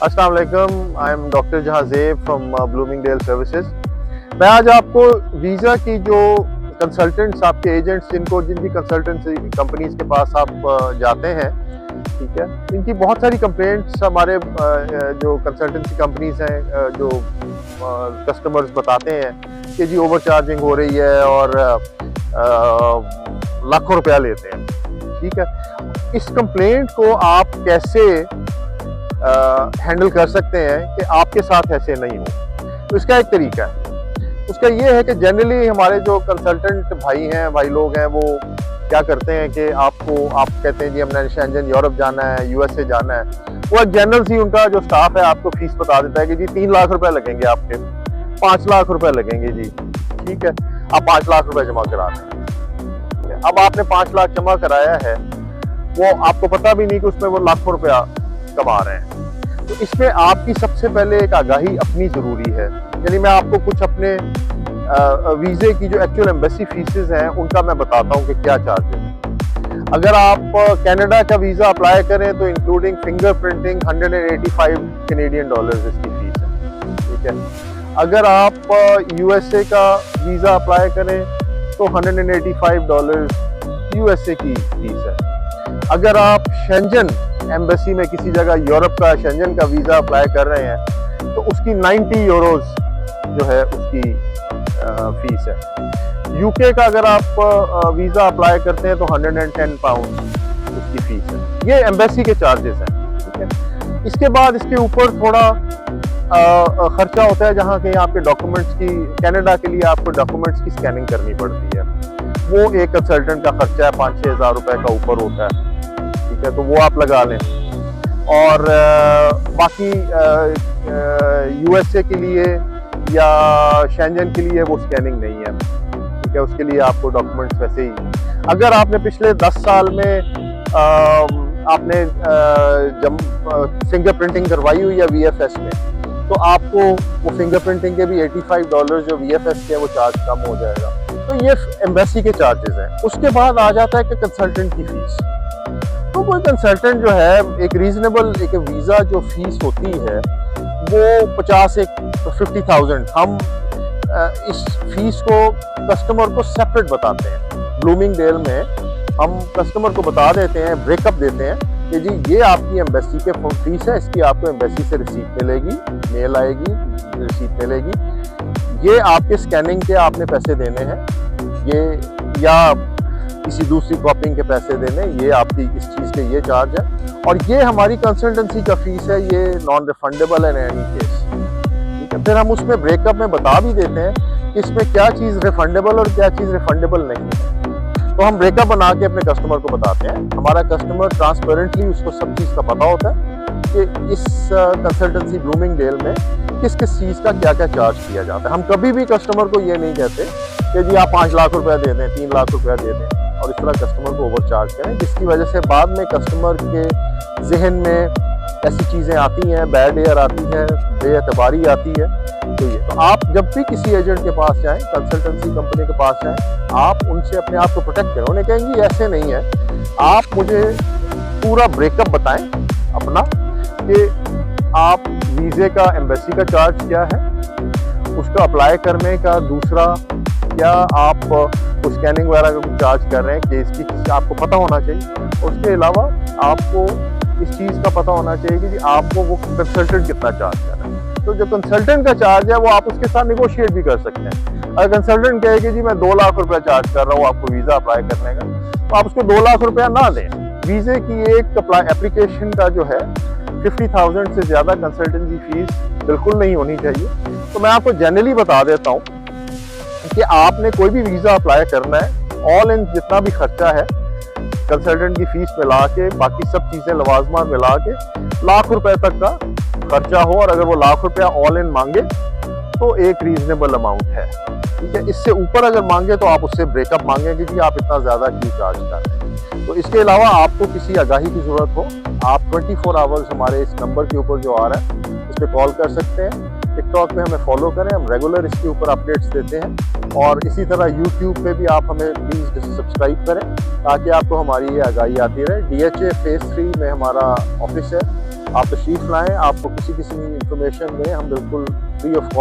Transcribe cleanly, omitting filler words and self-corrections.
अस्सलाम वालेकुम, I am doctor Jahanzeb from Bloomingdale services. मैं आज आपको वीज़ा की जो कंसल्टेंट्स, आपके एजेंट्स, जिनकी कंसल्टेंसी कंपनीज के पास आप जाते हैं, ठीक है, इनकी बहुत सारी कंप्लेंट्स हमारे जो कंसल्टेंसी कंपनीज हैं, जो कस्टमर्स बताते हैं कि जी ओवर चार्जिंग हो रही है और लाखों रुपया लेते हैं। ठीक है, इस कंप्लेंट को आप कैसे हैंडल कर सकते हैं कि आपके साथ ऐसे नहीं हो? तो इसका एक तरीका है। उसका ये है कि जनरली हमारे जो कंसल्टेंट भाई लोग हैं, वो क्या करते हैं कि आप कहते हैं जी हमने शेंजन यूरोप जाना है, यूएसए जाना है। वो एक जनरल सी उनका जो स्टाफ है आपको फीस बता देता है कि जी 3 लाख रुपए लगेंगे, आपके 5 लाख रुपए लगेंगे जी। ठीक है, आप 5 लाख रुपए जमा करा दें। अब आपने 5 लाख जमा कराया है, वो आपको पता भी नहीं कि उसमें वो लाखों रुपया कमा रहे हैं। तो इसमें आपकी सबसे पहले एक आगाही अपनी जरूरी है। यानी मैं आपको कुछ अपने वीजे की जो एक्चुअल एम्बेसी फीसेस हैं उनका मैं बताता हूँ कि क्या चार्जेस हैं। अगर आप कनाडा का वीजा अप्लाई करें तो इंक्लूडिंग फिंगरप्रिंटिंग 185 कैनेडियन डॉलर्स इसकी फीस है। ठीक है, अगर आप यूएसए का वीजा अप्लाई करें तो 185 डॉलर्स यूएसए की फीस है। अगर आप शेंजन एम्बेसी में किसी जगह यूरोप का शेंजन का वीजा अप्लाई कर रहे हैं तो उसकी 90 यूरोस जो है उसकी फीस है। यूके का अगर आप वीजा अप्लाई करते हैं तो 110 पाउंड उसकी फीस है। ये एम्बेसी के चार्जेस हैं। ठीक है, इसके बाद इसके ऊपर थोड़ा खर्चा होता है, जहाँ कहीं आपके डॉक्यूमेंट्स की, कनाडा के लिए आपको डॉक्यूमेंट्स की स्कैनिंग करनी पड़ती है। वो एक कंसल्टेंट का खर्चा है, 5-6 हज़ार रुपए का ऊपर होता है। ठीक है, तो वो आप लगा लें। और बाकी यूएसए के लिए या शेंजन के लिए वो स्कैनिंग नहीं है। ठीक है, उसके लिए आपको डॉक्यूमेंट्स वैसे ही, अगर आपने पिछले 10 साल में आपने फिंगरप्रिंटिंग करवाई हुई है वीएफएस में, तो आपको वो फिंगरप्रिंटिंग के भी 85 डॉलर जो वीएफएस के वो चार्ज कम हो जाएगा। तो ये एम्बेसी के चार्जेस हैं। उसके बाद आ जाता है कि कंसल्टेंट की फीस। तो कोई कंसल्टेंट जो है, एक रीजनेबल एक वीज़ा जो फीस होती है वो 50,000, हम इस फीस को कस्टमर को सेपरेट बताते हैं। ब्लूमिंगडेल में हम कस्टमर को बता देते हैं, ब्रेकअप देते हैं कि जी ये आपकी एम्बेसी के फीस है, इसकी आपको एम्बेसी से रिसीट मिलेगी, मेल आएगी, रिसीट मिलेगी। ये आपके स्कैनिंग के आपने पैसे देने हैं, ये या किसी दूसरी कॉपिंग के पैसे देने, ये आपकी इस चीज़ के ये चार्ज है। और ये हमारी कंसल्टेंसी का फीस है, ये नॉन रिफंडेबल है इन एनी केस। ठीक है, फिर हम उसमें ब्रेकअप में बता भी देते हैं कि इसमें क्या चीज़ रिफंडेबल और क्या चीज़ रिफंडेबल नहीं है। तो हम ब्रेकअप बना के अपने कस्टमर को बताते हैं। हमारा कस्टमर ट्रांसपेरेंटली, उसको सब चीज़ का पता होता है कि इस कंसल्टेंसी ब्लूमिंगडेल में किस किस चीज़ का क्या क्या चार्ज किया जाता है। हम कभी भी कस्टमर को ये नहीं कहते कि जी आप 5 लाख रुपया दे दें, 3 लाख रुपया दे दें और इस तरह कस्टमर को ओवर चार्ज करें, जिसकी वजह से बाद में कस्टमर के जहन में ऐसी चीज़ें आती हैं, बैड एयर आती है, बेएतबारी आती है। तो आप जब भी किसी एजेंट के पास जाएं, कंसल्टेंसी कंपनी के पास जाएं, आप उनसे अपने आप को प्रोटेक्ट करें। उन्हें कहेंगे ऐसे नहीं है, आप मुझे पूरा ब्रेकअप बताएं अपना कि आप वीज़े का एम्बेसी का चार्ज क्या है, उसका अप्लाई करने का दूसरा क्या आप स्कैनिंग वगैरह का कुछ चार्ज कर रहे हैं, केस की आपको पता होना चाहिए। उसके अलावा आपको इस चीज़ का पता होना चाहिए कि आपको वो कंसल्टेंट कितना चार्ज कर रहे हैं। तो जो कंसल्टेंट का चार्ज है वो आप उसके साथ निगोशिएट भी कर सकते हैं। अगर कंसल्टेंट कहे कि जी मैं 2 लाख रुपया चार्ज कर रहा हूँ आपको वीज़ा अप्लाई करने का, तो आप उसको 2 लाख रुपया ना दें। वीज़े की एक एप्लीकेशन का जो है 50,000 से ज़्यादा कंसल्टेंसी फीस बिल्कुल नहीं होनी चाहिए। तो मैं आपको जनरली बता देता हूँ कि आपने कोई भी वीज़ा अप्लाई करना है, ऑल इन जितना भी खर्चा है कंसल्टेंट की फीस मिला के, बाकी सब चीज़ें लवाजमात मिला के लाख रुपए तक का खर्चा हो, और अगर वो लाख रुपया ऑल इन मांगे तो एक रीजनेबल अमाउंट है। ठीक है, इससे ऊपर अगर मांगे तो आप उससे ब्रेकअप मांगेंगे कि आप इतना ज़्यादा क्यों चार्ज कर रहे हैं। तो इसके अलावा आपको किसी आगाही की ज़रूरत हो, आप 24 आवर्स हमारे इस नंबर के ऊपर जो आ रहा है इस पर कॉल कर सकते हैं। टिकटॉक पे हमें फॉलो करें, हम रेगुलर इसके ऊपर अपडेट्स देते हैं। और इसी तरह यूट्यूब पे भी आप हमें प्लीज़ सब्सक्राइब करें ताकि आपको हमारी ये आगाही आती रहे। DHA फेज़ 3 में हमारा ऑफिस है, आप तशरीफ लाएं, आपको किसी किस्म की इंफॉर्मेशन दें, हम बिल्कुल फ्री ऑफ